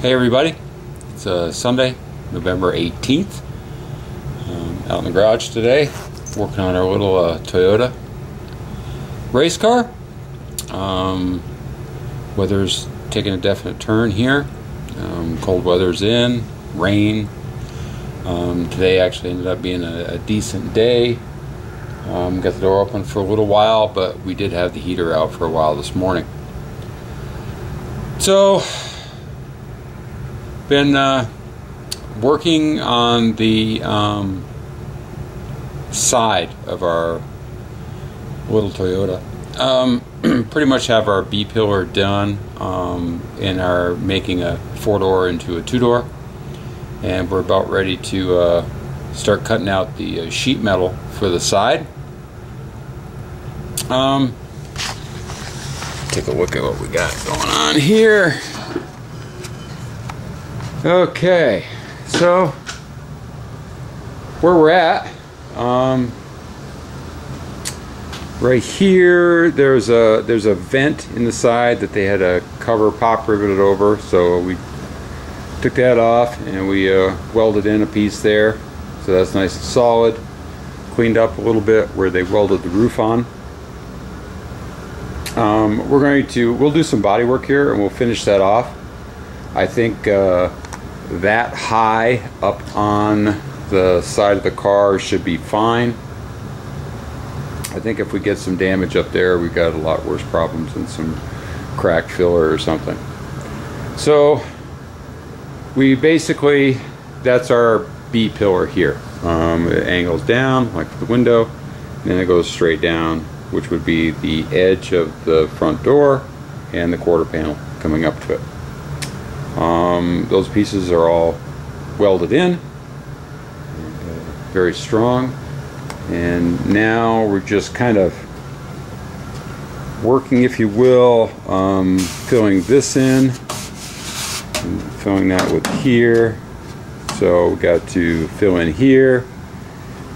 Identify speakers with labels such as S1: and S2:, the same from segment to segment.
S1: Hey everybody, it's Sunday, November 18th. Out in the garage today, working on our little Toyota race car. Weather's taking a definite turn here. Cold weather's in, rain. Today actually ended up being a decent day. Got the door open for a little while, but we did have the heater out for a while this morning. So, been working on the side of our little Toyota. Pretty much have our B-pillar done, and are making a 4-door into a 2-door, and we're about ready to start cutting out the sheet metal for the side. Take a look at what we got going on here. Okay, so where we're at, right here, there's a vent in the side that they had a cover pop riveted over, so we took that off and we welded in a piece there, so that's nice and solid. Cleaned up a little bit where they welded the roof on. We'll do some body work here and we'll finish that off. I think that high up on the side of the car should be fine. I think if we get some damage up there, we've got a lot worse problems than some cracked filler or something. So we basically, that's our B pillar here. It angles down like the window, and then it goes straight down, which would be the edge of the front door and the quarter panel coming up to it. Those pieces are all welded in, very strong, and now we're just kind of working, if you will, filling this in, and filling that with here. So we got to fill in here,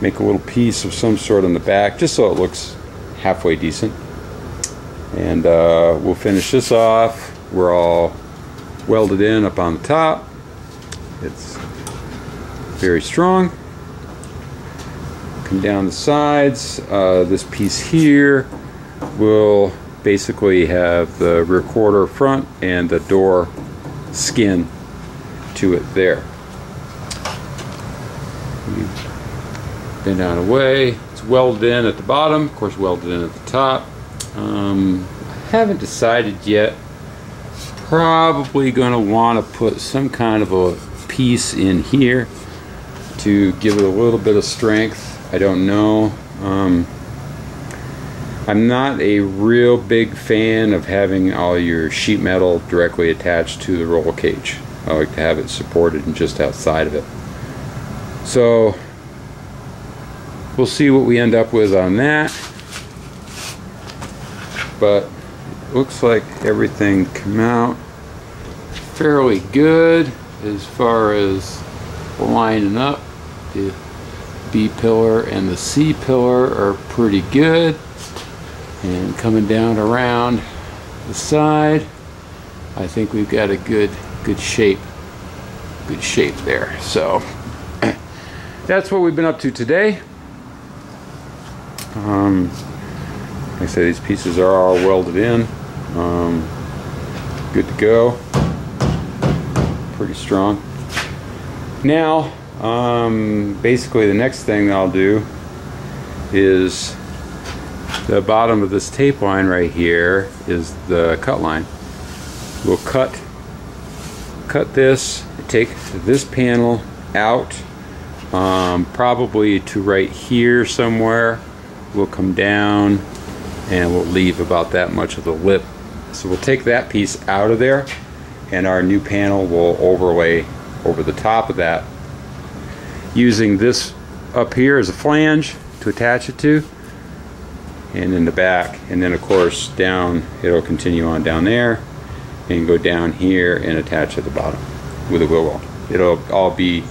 S1: make a little piece of some sort on the back just so it looks halfway decent, and we'll finish this off. We're all welded in up on the top. It's very strong. Come down the sides. This piece here will basically have the rear quarter front and the door skin to it there. Bend out of the way. It's welded in at the bottom, of course welded in at the top. I haven't decided yet. Probably going to want to put some kind of a piece in here to give it a little bit of strength. I don't know. I'm not a real big fan of having all your sheet metal directly attached to the roll cage. I like to have it supported and just outside of it. So we'll see what we end up with on that. But looks like everything came out fairly good as far as lining up. The B pillar and the C pillar are pretty good, and coming down around the side, I think we've got a good shape there. So that's what we've been up to today. Like I say, these pieces are all welded in, good to go, pretty strong. Now, basically the next thing I'll do is the bottom of this tape line right here is the cut line. We'll cut this, take this panel out, probably to right here somewhere. We'll come down and we'll leave about that much of the lip. So we'll take that piece out of there, and our new panel will overlay over the top of that, using this up here as a flange to attach it to, and in the back, and then of course down, it'll continue on down there and go down here and attach at the bottom with a wheel well. It'll all be,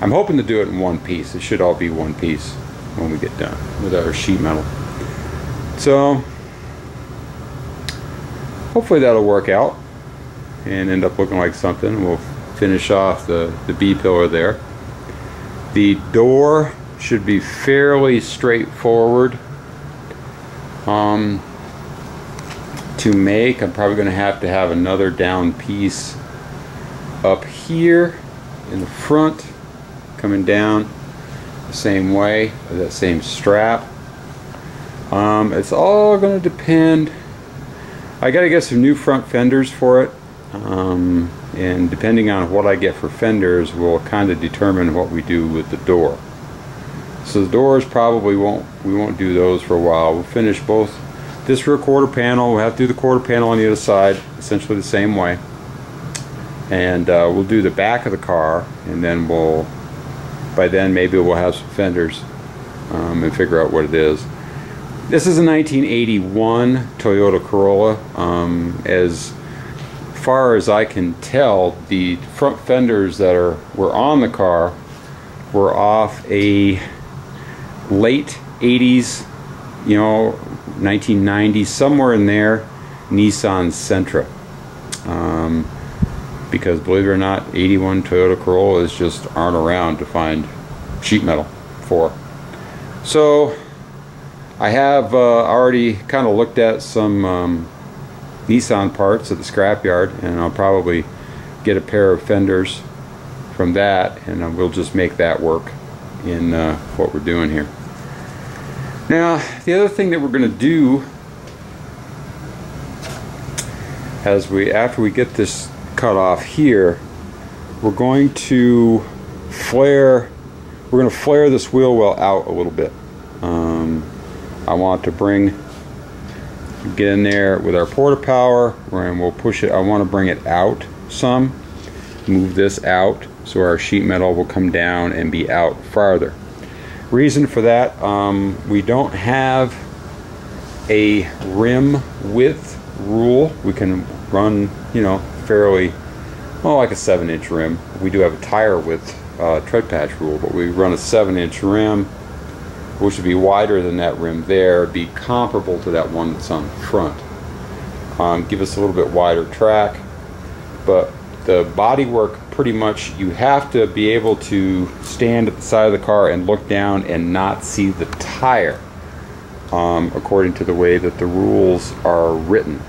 S1: I'm hoping to do it in one piece. It should all be one piece when we get done with our sheet metal. So hopefully that'll work out. and end up looking like something. We'll finish off the B-pillar there. The door should be fairly straightforward to make. I'm probably going to have another down piece up here in the front, coming down the same way, that same strap. It's all going to depend. I got to get some new front fenders for it, and depending on what I get for fenders will kind of determine what we do with the door. So the doors probably we won't do those for a while. We'll finish both this rear quarter panel. We'll have to do the quarter panel on the other side essentially the same way, and we'll do the back of the car, and then by then maybe we'll have some fenders and figure out what it is. This is a 1981 Toyota Corolla. As far as I can tell, the front fenders that were on the car were off a late 80s, 1990s, somewhere in there, Nissan Sentra. Because believe it or not, 81 Toyota Corollas just aren't around to find sheet metal for. So I have already kind of looked at some Nissan parts at the scrapyard, and I'll probably get a pair of fenders from that, and we'll just make that work in what we're doing here. Now, the other thing that we're going to do after we get this cut off here, we're going to flare this wheel well out a little bit. I want to get in there with our porta power, and we'll push it. I want to bring it out some, move this out so our sheet metal will come down and be out farther. Reason for that, we don't have a rim width rule. We can run, fairly, well, like a 7-inch rim. We do have a tire width tread patch rule, but we run a 7-inch rim, which would be wider than that rim there, be comparable to that one that's on the front. Give us a little bit wider track, but the body work, pretty much you have to be able to stand at the side of the car and look down and not see the tire, according to the way that the rules are written.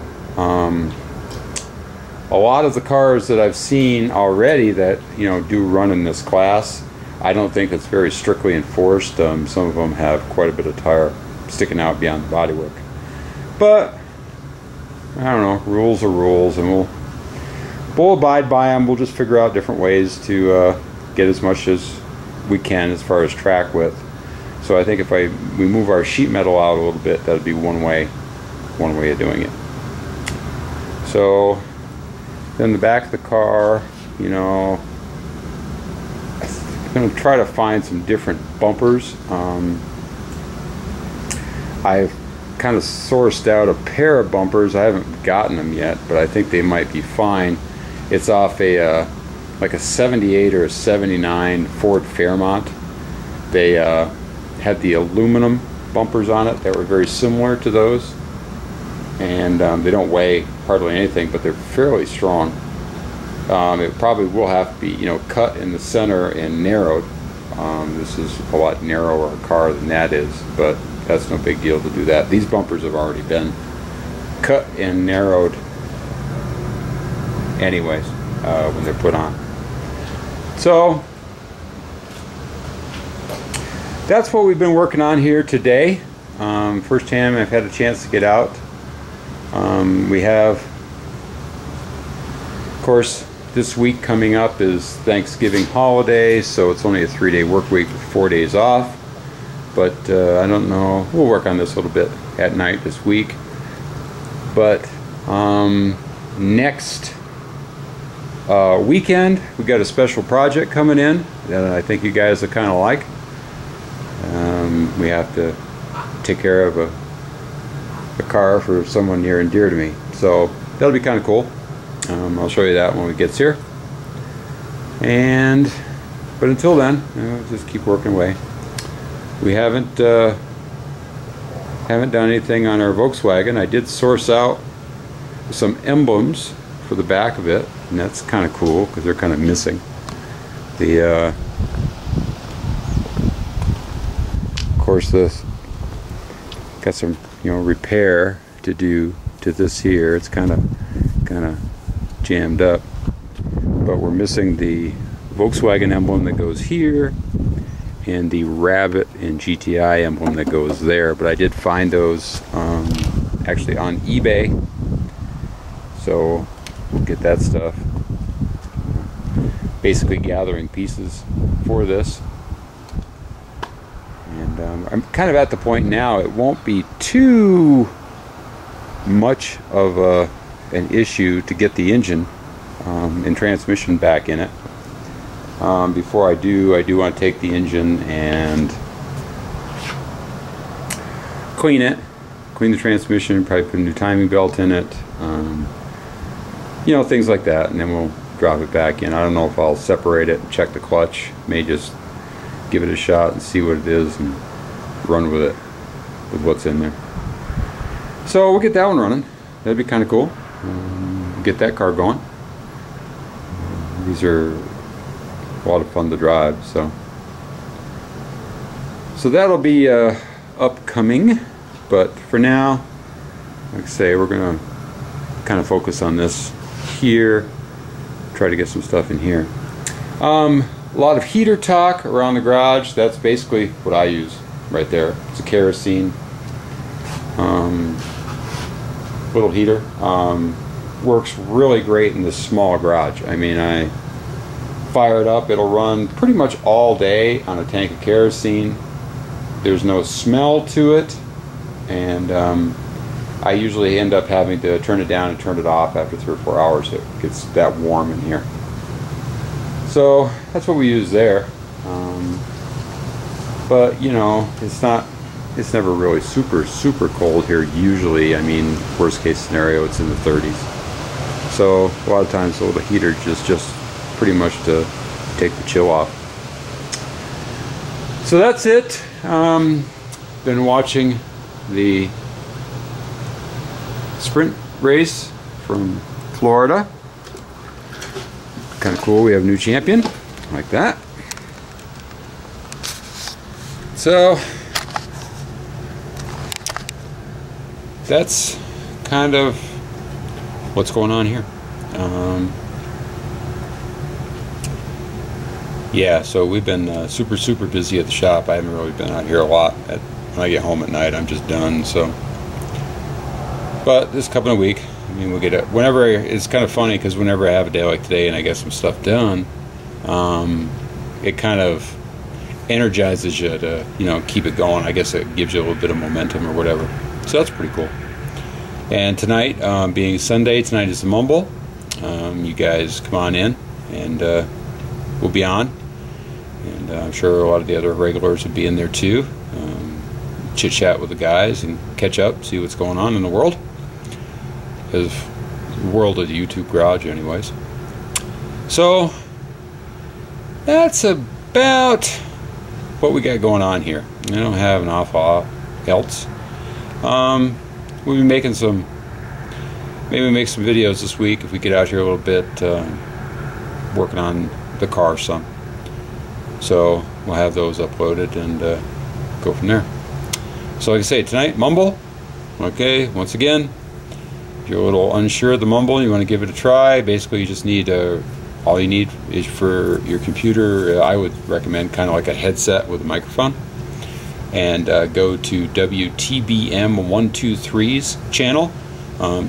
S1: A lot of the cars that I've seen already that do run in this class, I don't think it's very strictly enforced. Some of them have quite a bit of tire sticking out beyond the bodywork. But I don't know, rules are rules, and we'll abide by them. We'll just figure out different ways to get as much as we can as far as track width. So I think if we move our sheet metal out a little bit, that'd be one way of doing it. So then the back of the car, I'm going to try to find some different bumpers. I've kind of sourced out a pair of bumpers. I haven't gotten them yet, but I think they might be fine. It's off like a 78 or a 79 Ford Fairmont. They had the aluminum bumpers on it that were very similar to those, and they don't weigh hardly anything, but they're fairly strong. It probably will have to be cut in the center and narrowed. This is a lot narrower car than that is, but that's no big deal to do that. These bumpers have already been cut and narrowed anyways when they're put on. So that's what we've been working on here today. First time I've had a chance to get out. We have, of course, this week coming up is Thanksgiving holiday, so it's only a 3-day work week with 4 days off. But I don't know, we'll work on this a little bit at night this week. But next weekend we got a special project coming in that I think you guys will kind of like. We have to take care of a car for someone near and dear to me, so that'll be kind of cool. I'll show you that when it gets here. But until then, just keep working away. We haven't done anything on our Volkswagen. I did source out some emblems for the back of it, and that's kind of cool because they're kind of missing the of course this got some, you know, repair to do to this here. It's kind of jammed up, but we're missing the Volkswagen emblem that goes here and the Rabbit and GTI emblem that goes there, but I did find those actually on eBay, so we'll get that stuff. Basically gathering pieces for this, and I'm kind of at the point now, it won't be too much of an issue to get the engine and transmission back in it. Before I do want to take the engine and clean it, clean the transmission, probably put a new timing belt in it, you know, things like that, and then we'll drop it back in. I don't know if I'll separate it and check the clutch. May just give it a shot and see what it is and run with it, with what's in there. So we'll get that one running. That'd be kind of cool. Get that car going. These are a lot of fun to drive, so that'll be upcoming. But for now, like I say, we're gonna kind of focus on this here, try to get some stuff in here. A lot of heater talk around the garage. That's basically what I use right there. It's a kerosene little heater. Works really great in this small garage. I mean, I fire it up, it'll run pretty much all day on a tank of kerosene. There's no smell to it, and I usually end up having to turn it down and turn it off after 3 or 4 hours. It gets that warm in here. So that's what we use there. But you know, it's never really super cold here usually. I mean, worst case scenario, it's in the 30s. So a lot of times the heater just pretty much to take the chill off. So that's it. Been watching the sprint race from Florida. Kind of cool. We have a new champion like that. So that's kind of what's going on here. Yeah, so we've been super busy at the shop. I haven't really been out here a lot. When I get home at night, I'm just done. So, but this coming week, I mean, we'll get it whenever. It's kind of funny because whenever I have a day like today and I get some stuff done, it kind of energizes you to, you know, keep it going. I guess it gives you a little bit of momentum or whatever. So that's pretty cool. And tonight, being Sunday, tonight is the Mumble. You guys come on in, and we'll be on. And I'm sure a lot of the other regulars will be in there too. Chit chat with the guys and catch up, see what's going on in the world. The world of the YouTube garage, anyways. So that's about what we got going on here. I don't have an awful lot else. We'll be making some, maybe make some videos this week if we get out here a little bit, working on the car some. So we'll have those uploaded and go from there. So like I say, tonight, Mumble. Okay, once again, if you're a little unsure of the Mumble, you want to give it a try, basically you just need, all you need is for your computer, I would recommend kind of like a headset with a microphone. And go to WTBM123's channel.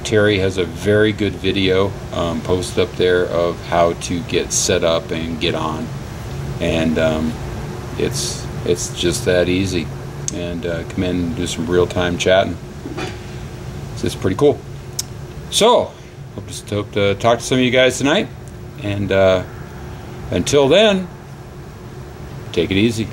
S1: Terry has a very good video posted up there of how to get set up and get on, and it's just that easy. And come in and do some real-time chatting. So it's pretty cool. So hope to talk to some of you guys tonight, and until then, take it easy.